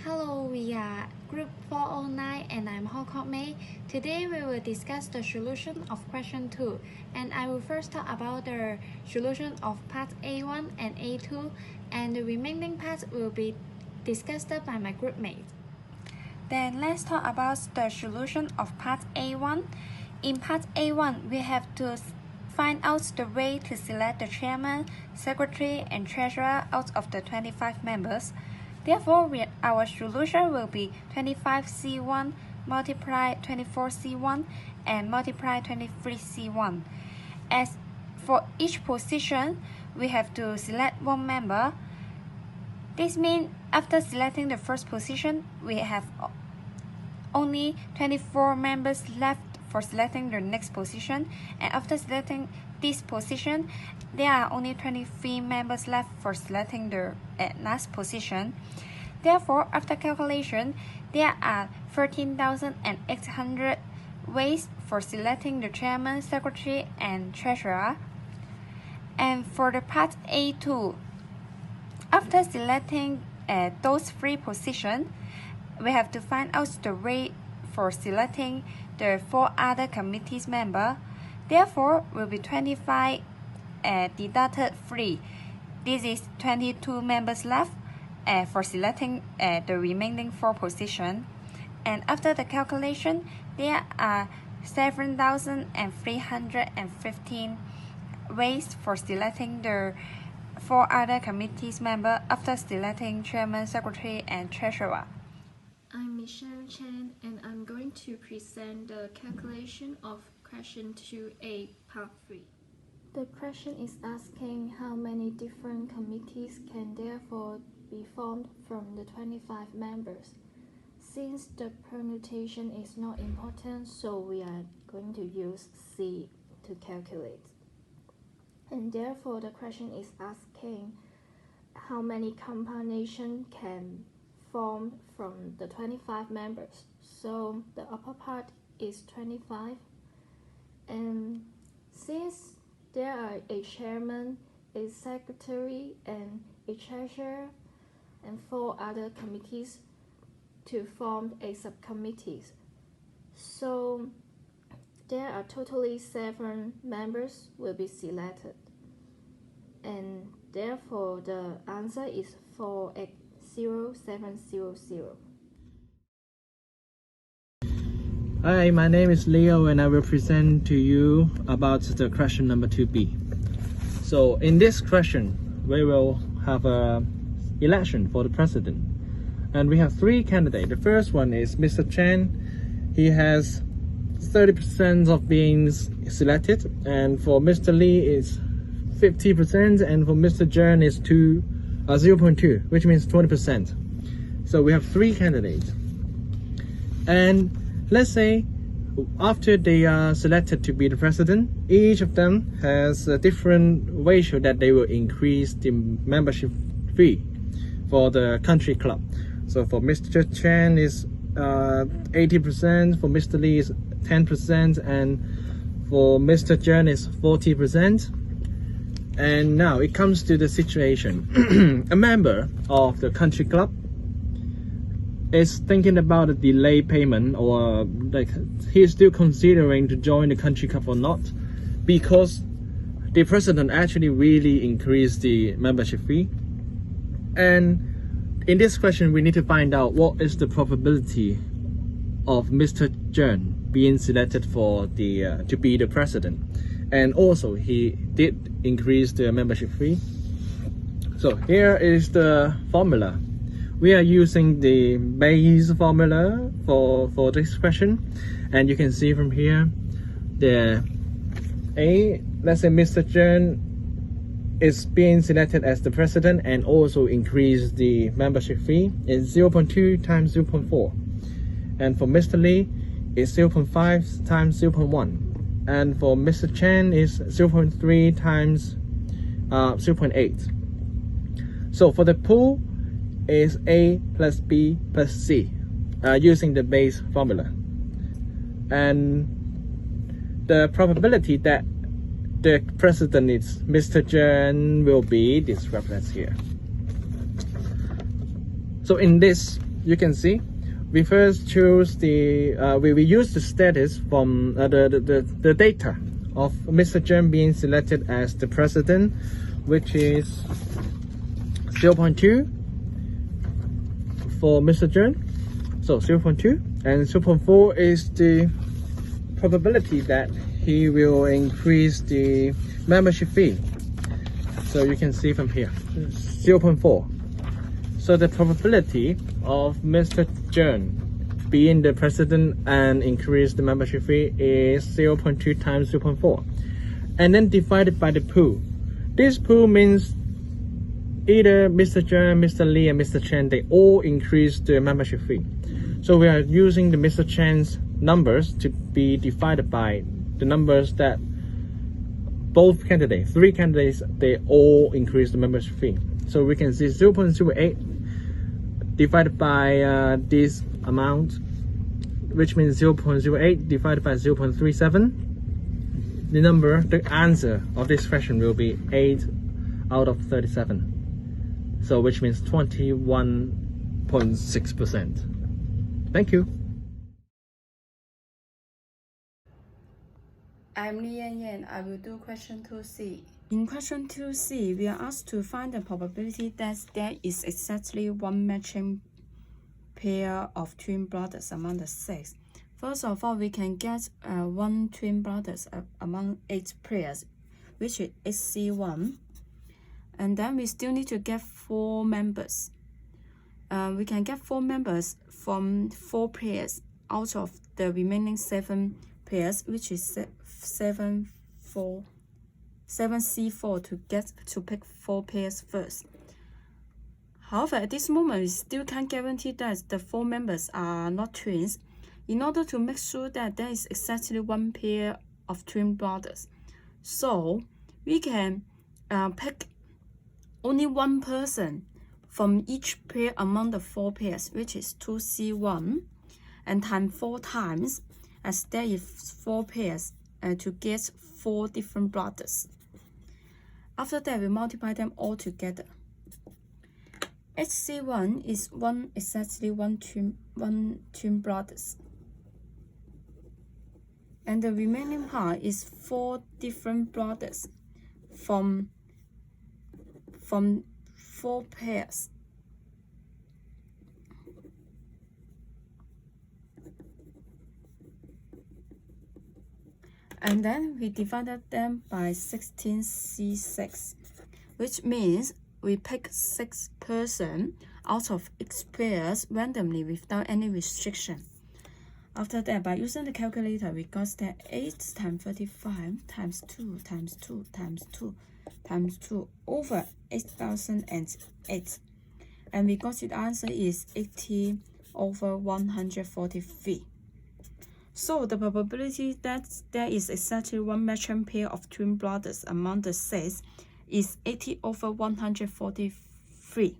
Hello, we are Group 409 and I'm Hong Kong May. Today we will discuss the solution of question 2 and I will first talk about the solution of part A1 and A2 and the remaining parts will be discussed by my group mates. Then let's talk about the solution of part A1. In part A1, we have to find out the way to select the chairman, secretary, and treasurer out of the 25 members. Therefore, our solution will be 25C1 multiply 24C1 and multiply 23C1. As for each position, we have to select one member. This means after selecting the first position, we have only 24 members left for selecting the next position, and after selecting this position, there are only 23 members left for selecting the last position. Therefore, after calculation, there are 13,800 ways for selecting the chairman, secretary, and treasurer. And for the part A2, after selecting those three positions, we have to find out the way for selecting the 4 other committees member. Therefore, will be 25 deducted 3. This is 22 members left for selecting the remaining 4 positions. And after the calculation, there are 7,315 ways for selecting the 4 other committees member after selecting chairman, secretary, and treasurer. I'm Michelle Chen and I'm going to present the calculation of question 2A part 3. The question is asking how many different committees can therefore be formed from the 25 members. Since the permutation is not important, so we are going to use C to calculate. And therefore the question is asking how many combinations can formed from the 25 members. So the upper part is 25, and since there are a chairman, a secretary, and a treasurer, and 4 other committees to form a subcommittees, so there are totally 7 members will be selected, and therefore the answer is 4X0700. Hi, my name is Leo and I will present to you about the question number 2B. So in this question, we will have an election for the president. And we have 3 candidates. The first one is Mr. Chen. He has 30% of being selected. And for Mr. Lee is 50%. And for Mr. Zheng is 0.2, which means 20%. So we have 3 candidates. And let's say after they are selected to be the president, each of them has a different ratio that they will increase the membership fee for the country club. So for Mr. Chen is 80%, for Mr. Lee is 10%, and for Mr. Zheng is 40%. And now it comes to the situation. A member of the country club is thinking about a delay payment, or like he is still considering to join the country club or not, because the president actually really increased the membership fee. And in this question, we need to find out what is the probability of Mr. Zheng being selected for the to be the president. And also he did increase the membership fee. So here is the formula. We are using the base formula for this question, and you can see from here the let's say Mr. Zheng is being selected as the president and also increase the membership fee is 0.2 times 0.4, and for Mr. Lee is 0.5 times 0.1, and for Mr. Chen is 0.3 times 0.8. So for the pool is A plus B plus C using the base formula, and the probability that the president is Mr. Zheng will be this reference here. So in this you can see we first choose the we use the status from the data of Mr. Chen being selected as the president, which is 0.2 for Mr. Chen. So 0.2, and 0.4 is the probability that he will increase the membership fee. So you can see from here 0.4. So the probability of Mr. Chen being the president and increase the membership fee is 0.2 times 0.4, and then divided by the pool. This pool means either Mr. Chen, Mr. Lee, and Mr. Chen, they all increase the membership fee. So we are using the Mr. Chen's numbers to be divided by the numbers that both candidates, 3 candidates, they all increase the membership fee. So we can see 0.08 divided by this amount, which means 0.08 divided by 0.37. The answer of this question will be 8 out of 37. So which means 21.6%. Thank you. I'm Li Yan. I will do question 2C. In question 2C, we are asked to find the probability that there is exactly one matching pair of twin brothers among the 6. First of all, we can get one twin brothers among 8 pairs, which is HC1. And then we still need to get 4 members. We can get 4 members from 4 pairs out of the remaining 7 pairs, which is 7C4 to pick 4 pairs first. However, at this moment, we still can't guarantee that the 4 members are not twins. In order to make sure that there is exactly one pair of twin brothers, so we can pick only one person from each pair among the 4 pairs, which is 2C1, and times 4 times, as there is 4 pairs, to get 4 different brothers. After that, we multiply them all together. HC1 is exactly one twin brothers, and the remaining part is 4 different brothers from 4 pairs. And then we divided them by 16C6, which means we pick 6 persons out of X pairs randomly without any restriction. After that, by using the calculator, we got that 8 times 35 times 2 times 2 times 2 times 2 over 8,008. And we got the answer is 80 over 143. So the probability that there is exactly one matching pair of twin brothers among the 6 is 80 over 143.